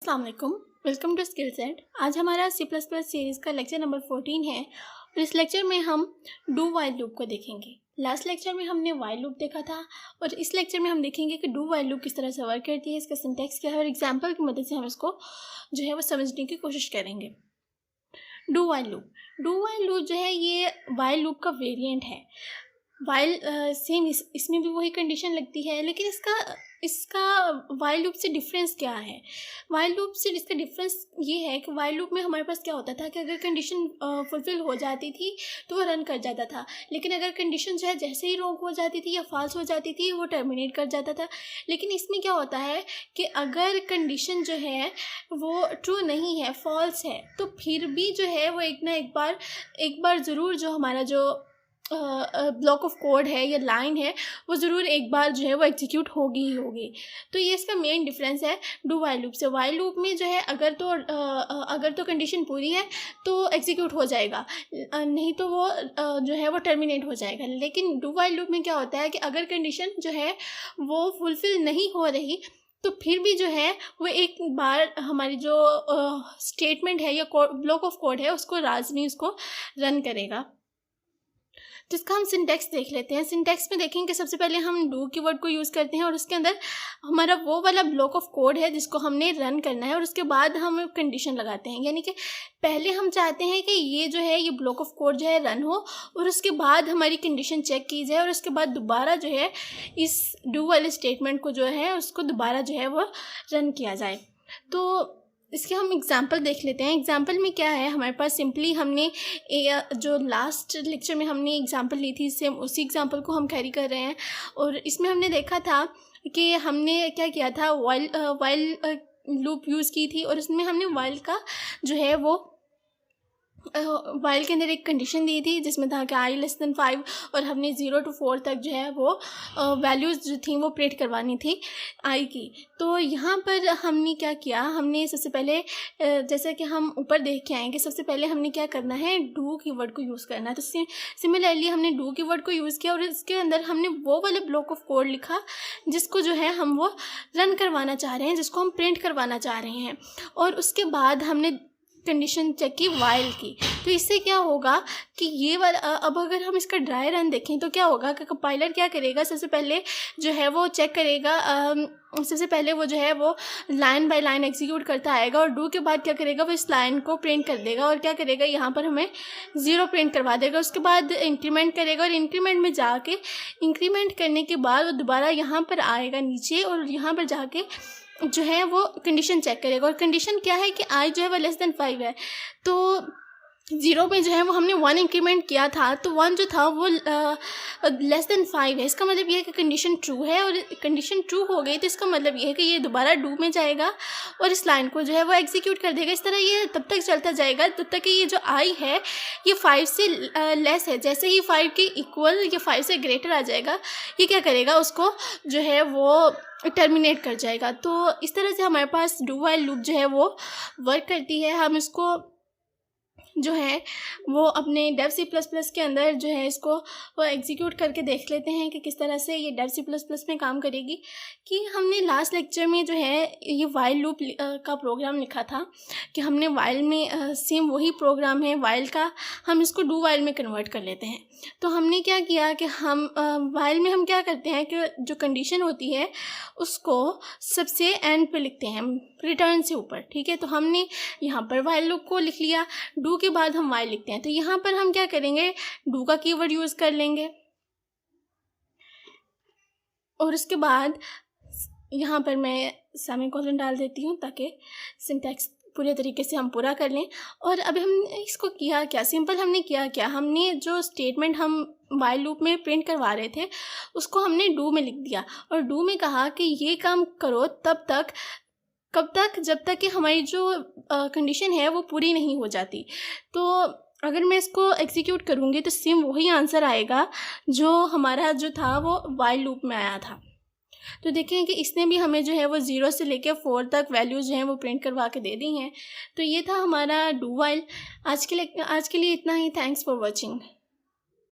अस्सलाम वालेकुम, welcome to skill set. आज हमारा सी प्लस प्लस सीरीज़ का लेक्चर नंबर 14 है और इस लेक्चर में हम डू वाइल लूप को देखेंगे। लास्ट लेक्चर में हमने वाइल लूप देखा था और इस लेक्चर में हम देखेंगे कि डू वाइल लूप किस तरह से वर्क करती है, इसका सिंटैक्स क्या है और एग्जाम्पल की मदद से हम इसको जो है वो समझने की कोशिश करेंगे। डू वाइल लूप जो है ये वाइल लूप का वेरिएंट है। वाइल सेम इसमें भी वही कंडीशन लगती है, लेकिन इसका वाइल लूप से डिफरेंस क्या है। वाइल लूप से इसका डिफरेंस ये है कि वाइल लूप में हमारे पास क्या होता था कि अगर कंडीशन फुलफिल हो जाती थी तो वो रन कर जाता था, लेकिन अगर कंडीशन जो है जैसे ही रॉन्ग हो जाती थी या फॉल्स हो जाती थी वो टर्मिनेट कर जाता था। लेकिन इसमें क्या होता है कि अगर कंडीशन जो है वो ट्रू नहीं है, फॉल्स है, तो फिर भी जो है वो एक बार ज़रूर जो हमारा जो ब्लॉक ऑफ कोड है या लाइन है वो ज़रूर एक बार जो है वो एग्जीक्यूट होगी ही होगी। तो ये इसका मेन डिफरेंस है डू वाइल लूप से। वाइल लूप में जो है अगर तो कंडीशन पूरी है तो एग्जीक्यूट हो जाएगा, नहीं तो वो जो है वो टर्मिनेट हो जाएगा। लेकिन डू वाइल लूप में क्या होता है कि अगर कंडीशन जो है वो फुलफिल नहीं हो रही तो फिर भी जो है वो एक बार हमारी जो स्टेटमेंट है या ब्लॉक ऑफ कोड है उसको लाजमी उसको रन करेगा। तो इसका हम सिंटैक्स देख लेते हैं। सिंटैक्स में देखेंगे सबसे पहले हम डू कीवर्ड को यूज़ करते हैं और उसके अंदर हमारा वो वाला ब्लॉक ऑफ कोड है जिसको हमने रन करना है और उसके बाद हम कंडीशन लगाते हैं। यानी कि पहले हम चाहते हैं कि ये जो है ये ब्लॉक ऑफ कोड जो है रन हो और उसके बाद हमारी कंडीशन चेक की जाए और उसके बाद दोबारा जो है इस डू वाले स्टेटमेंट को जो है उसको दोबारा जो है वो रन किया जाए। तो इसके हम एग्जाम्पल देख लेते हैं। एग्जाम्पल में क्या है, हमारे पास सिंपली हमने जो लास्ट लेक्चर में हमने एग्जाम्पल ली थी सेम उसी एग्जाम्पल को हम कैरी कर रहे हैं और इसमें हमने देखा था कि हमने क्या किया था, वाइल लूप यूज़ की थी और इसमें हमने वाइल का जो है वो वाइल के अंदर एक कंडीशन दी थी जिसमें था कि i<5 और हमने 0 to 4 तक जो है वो वैल्यूज़ जो थी वो प्रिंट करवानी थी i की। तो यहाँ पर हमने क्या किया, हमने सबसे पहले जैसा कि हम ऊपर देख के आएंगे, सबसे पहले हमने क्या करना है, डू कीवर्ड को यूज़ करना है। तो सिमिलरली हमने डू कीवर्ड को यूज़ किया और इसके अंदर हमने वो वाले ब्लॉक ऑफ कोड लिखा जिसको जो है हम वो रन करवाना चाह रहे हैं, जिसको हम प्रिंट करवाना चाह रहे हैं। और उसके बाद हमने कंडीशन चेक की वाइल की। तो इससे क्या होगा कि ये वाला अब अगर हम इसका ड्राई रन देखें तो क्या होगा कि कंपाइलर क्या करेगा, सबसे पहले जो है वो चेक करेगा, सबसे पहले वो जो है वो लाइन बाय लाइन एग्जीक्यूट करता आएगा और डू के बाद क्या करेगा, वो इस लाइन को प्रिंट कर देगा और क्या करेगा, यहाँ पर हमें 0 प्रिंट करवा देगा। उसके बाद इंक्रीमेंट करेगा और इंक्रीमेंट में जाके इंक्रीमेंट करने के बाद वो दोबारा यहाँ पर आएगा नीचे और यहाँ पर जाके जो है वो कंडीशन चेक करेगा। और कंडीशन क्या है कि i जो है वो <5 है, तो 0 में जो है वो हमने 1 इंक्रीमेंट किया था, तो 1 जो था वो <5 है। इसका मतलब ये है कि कंडीशन ट्रू है और कंडीशन ट्रू हो गई तो इसका मतलब ये है कि ये दोबारा डू में जाएगा और इस लाइन को जो है वो एग्जीक्यूट कर देगा। इस तरह ये तब तक चलता जाएगा तब तक कि ये जो i है ये 5 से लेस है। जैसे ही 5 के इक्वल या 5 से ग्रेटर आ जाएगा ये क्या करेगा, उसको जो है वो टर्मिनेट कर जाएगा। तो इस तरह से हमारे पास डू वाइल लूप जो है वो वर्क करती है। हम इसको जो है वो अपने डेव सी प्लस प्लस के अंदर जो है इसको वो एग्जीक्यूट करके देख लेते हैं कि किस तरह से ये डेव सी प्लस प्लस में काम करेगी। कि हमने लास्ट लेक्चर में जो है ये वाइल लूप का प्रोग्राम लिखा था कि हमने वाइल में सेम वही प्रोग्राम है वाइल का, हम इसको डू वाइल में कन्वर्ट कर लेते हैं। तो हमने क्या किया कि हम वाइल में हम क्या करते हैं कि जो कंडीशन होती है उसको सबसे एंड पे लिखते हैं, रिटर्न से ऊपर, ठीक है। तो हमने यहाँ पर वाइल लूप को लिख लिया, डू के बाद हम वाइल लिखते हैं। तो यहाँ पर हम क्या करेंगे, डू का कीवर्ड यूज़ कर लेंगे और उसके बाद यहाँ पर मैं सेमीकोलन डाल देती हूँ ताकि सिंटैक्स पूरे तरीके से हम पूरा कर लें। और अब हम इसको किया क्या, सिंपल हमने किया क्या, हमने जो स्टेटमेंट हम वाइल लूप में प्रिंट करवा रहे थे उसको हमने डू में लिख दिया और डू में कहा कि ये काम करो कब तक, जब तक कि हमारी जो कंडीशन है वो पूरी नहीं हो जाती। तो अगर मैं इसको एग्जीक्यूट करूँगी तो सेम वही आंसर आएगा जो हमारा जो था वो वाइल लूप में आया था। तो देखें कि इसने भी हमें जो है वो 0 से लेकर 4 तक वैल्यूज़ जो हैं वो प्रिंट करवा के दे दी हैं। तो ये था हमारा डू वाइल। आज के लिए इतना ही। Thanks for watching.